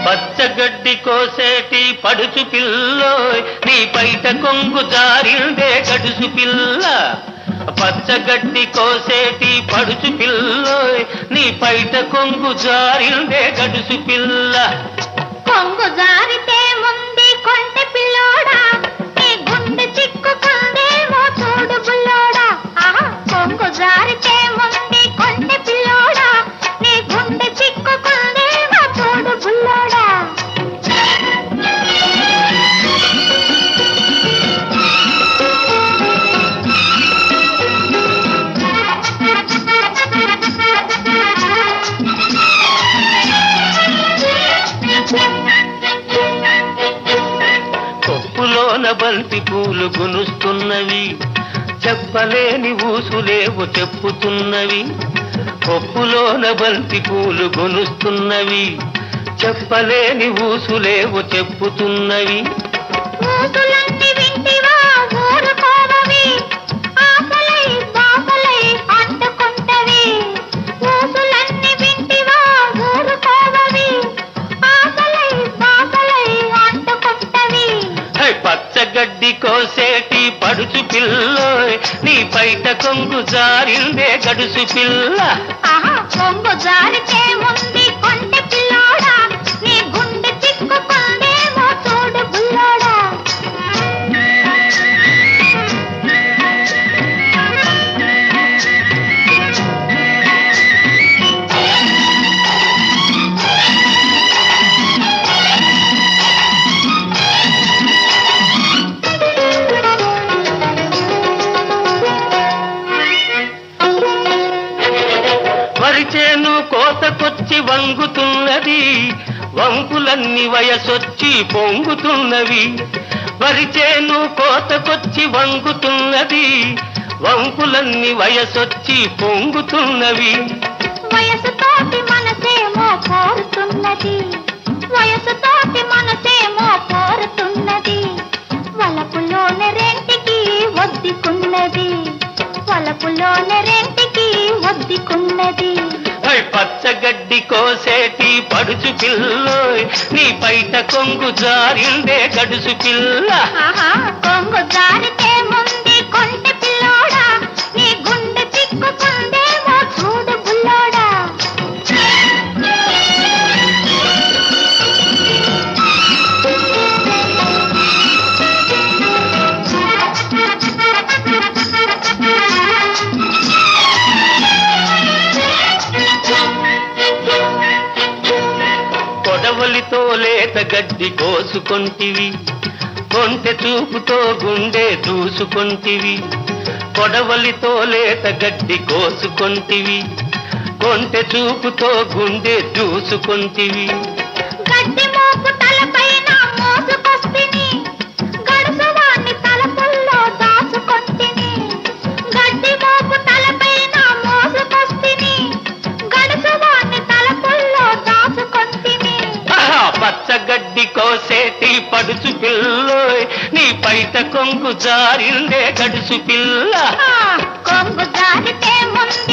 పచ్చగడ్డి కోసేటి పడుచు పిల్లోయ్ నీ పైట కొంగు జారిందే గడుసు పిల్ల. పచ్చగడ్డి కోసేటి పడుచు పిల్లోయ్ నీ పైట కొంగు జారిందే గడుసు పిల్ల. కొంగు జారితే ముందు కొంటె పిల్లోడా నీ గుండె చిక్కుకుందేమో చూడు బుల్లోడా. కొంగు జారితే ముందు కొంటె పిల్లోడా నీ గుండె చిక్కుకుందేమో చూడు బుల్లోడా. కొప్పులోన బంతి పూలు గునుస్తున్నవి, చెప్పలేని ఊసులేవు చెప్పుతున్నవి. కొప్పులోన బంతి పూలు గునుస్తున్నవి, చెప్పలేని ఊసులేవు చెప్పుతున్నవి. ఊసులన్నీ వింటివా ఊరుకోవవి, ఆకలై బాకలై అంటుకుంటవి. ఊసులన్నీ వింటివా ఊరుకోవవి, ఆకలై బాకలై అంటుకుంటవి. పచ్చగడ్డి కోసేటి పడుచు పిల్లోయ్ నీ బయట కొంగు జారిందే గడుసు పిల్ల. కొంగు జారితే ముందు కొంటె పిల్లోడా నీ గుండె చిక్కుకుందేమో చూడు బుల్లోడా. వరిచేను కోతకొచ్చి వంగుతున్నది, వంపులన్నీ వయసొచ్చి పొంగుతున్నవి. వరిచేను కోతకొచ్చి వంగుతున్నది, వంపులన్నీ వయసొచ్చి పొంగుతున్నవి. వయసుతోటి మనసేమో కోరుతున్నది, వయసుతోటి మనసేమో కోరుతున్నది. వలపులోని రెంటికి ఒద్దికున్నది, వలపులోని రెంటికి ఒద్దికున్నది. పచ్చగడ్డి కోసేటి పడుచు పిల్లోయ్ నీ బయట కొంగు జారిందే గడుసు పిల్ల. కొంగు జారితే ముందు కొంటె పిల్లోడా నీ గుండె చిక్కుకుందేమో చూడు బుల్లోడా. కొడవలితో లేత గడ్డి కోసుకొంటివి, కొంటె చూపుతో గుండె దూసుకొంటివి. కొడవలితో లేత గడ్డి కోసుకొంటివి, కొంటె చూపుతో గుండె దూసుకొంటివి. గడ్డి మోపు తలపైన మోసుకొస్తిని, గడుసువాణ్ణి తలపుల్లో దాచుకొంటిని. గడ్డి మోపు తలపైన మోసుకొస్తిని, గడుసువాణ్ణి తలపుల్లో దాచుకొంటిని. పచ్చగడ్డి కోసేటి పడుచు పిల్లోయ్ నీ బయట కొంగు జారిందే గడుసు పిల్ల. కొంగు జారితే ముందు